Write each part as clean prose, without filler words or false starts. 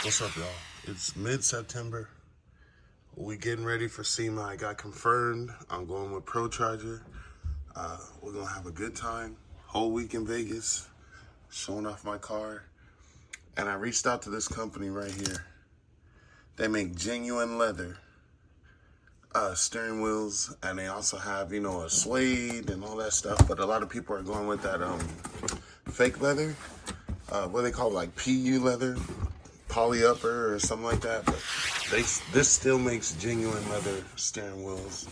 What's up, y'all? It's mid-September. We getting ready for SEMA. I got confirmed. I'm going with Pro Charger. We're gonna have a good time. Whole week in Vegas, showing off my car. And I reached out to this company right here. They make genuine leather steering wheels, and they also have, a suede and all that stuff. But a lot of people are going with that fake leather. What they call it, like PU leather, poly upper or something like that. But this still makes genuine leather steering wheels,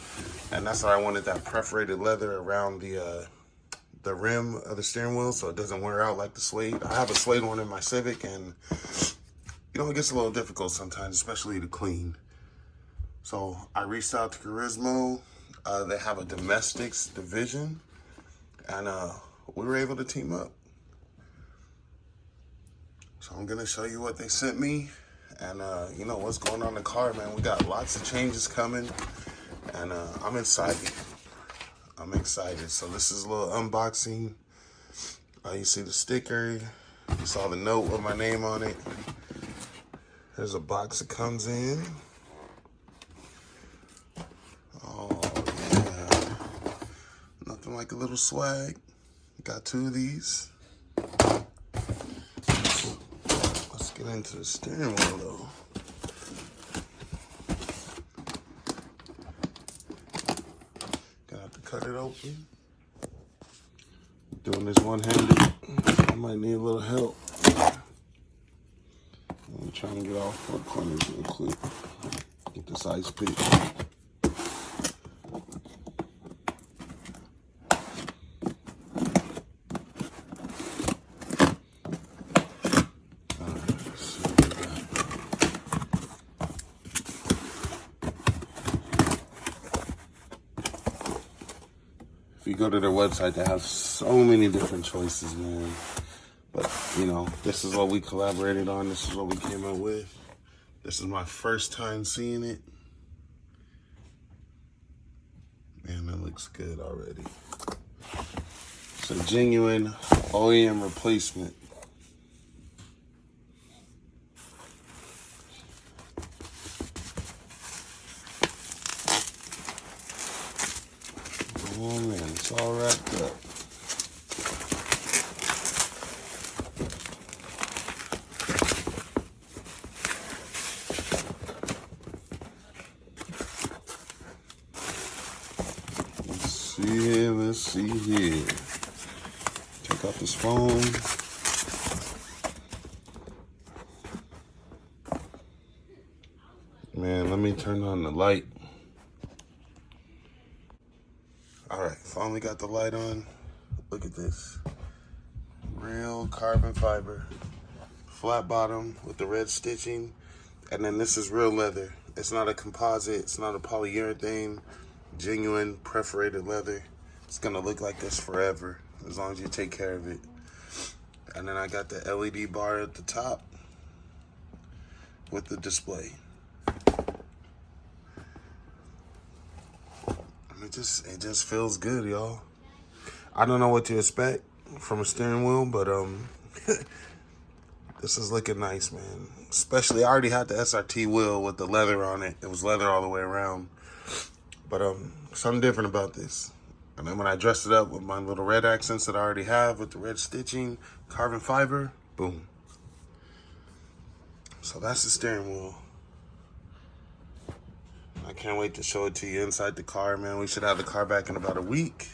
and that's why I wanted that perforated leather around the rim of the steering wheel so it doesn't wear out like the suede. I have a suede one in my Civic, and it gets a little difficult sometimes, especially to clean. So I reached out to Carismo. They have a domestics division, and we were able to team up. So I'm gonna show you what they sent me, and what's going on in the car, man. We got lots of changes coming, and I'm excited. So this is a little unboxing. You see the sticker, you saw the note with my name on it. There's a box that comes in. Oh yeah, nothing like a little swag. Got 2 of these. Get into the steering wheel though. Gonna have to cut it open. Doing this one-handed. I might need a little help. I'm trying to get off 4 corners real quick. Get this ice pick. If you go to their website, they have so many different choices, man. But, this is what we collaborated on. This is what we came up with. This is my first time seeing it. Man, that looks good already. It's a genuine OEM replacement. Oh man, it's all wrapped up. Let's see here. Take out this phone. Man, let me turn on the light. All right, finally got the light on. Look at this. Real carbon fiber. Flat bottom with the red stitching. And then this is real leather. It's not a composite. It's not a polyurethane. Genuine perforated leather. It's gonna look like this forever as long as you take care of it. And then I got the LED bar at the top with the display. It just feels good, y'all. I don't know what to expect from a steering wheel, but this is looking nice, man. Especially, I already had the SRT wheel with the leather on it. It was leather all the way around. But something different about this. And then when I dressed it up with my little red accents that I already have with the red stitching, carbon fiber, boom. So that's the steering wheel. I can't wait to show it to you inside the car, man. We should have the car back in about a week.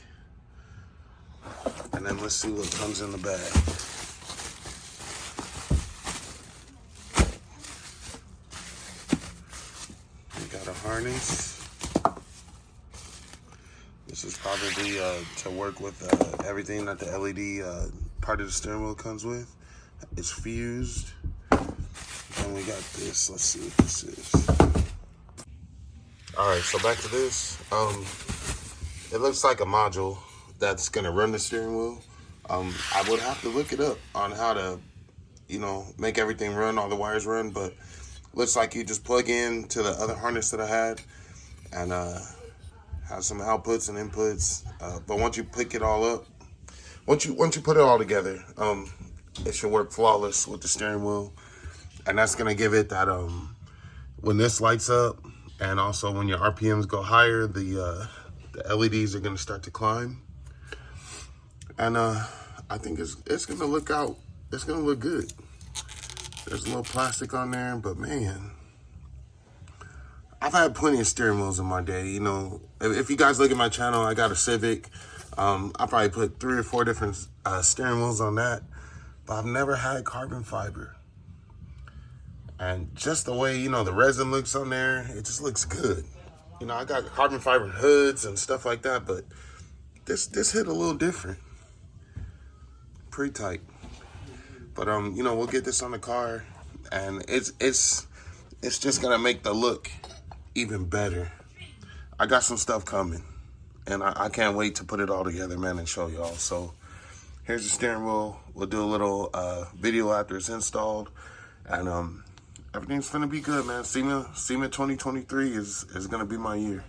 And then let's see what comes in the bag. We got a harness. This is probably to work with everything that the LED part of the steering wheel comes with. It's fused. And we got this. Let's see what this is. All right, so back to this. It looks like a module that's gonna run the steering wheel. I would have to look it up on how to, make everything run, all the wires run, but looks like you just plug in to the other harness that I had and have some outputs and inputs. But once you pick it all up, once you put it all together, it should work flawless with the steering wheel. And that's gonna give it that when this lights up, and also when your RPMs go higher, the LEDs are gonna start to climb. And I think it's gonna look out. It's gonna look good. There's a little plastic on there, but man, I've had plenty of steering wheels in my day. You know, if you guys look at my channel, I got a Civic. I probably put 3 or 4 different steering wheels on that, but I've never had carbon fiber. And just the way, you know, the resin looks on there, it just looks good. You know, I got carbon fiber hoods and stuff like that, but this hit a little different. Pretty tight. But you know, we'll get this on the car, and it's just gonna make the look even better. I got some stuff coming, and I can't wait to put it all together, man, and show y'all. So here's the steering wheel. We'll do a little video after it's installed, and everything's gonna be good, man. SEMA 2023 is gonna be my year.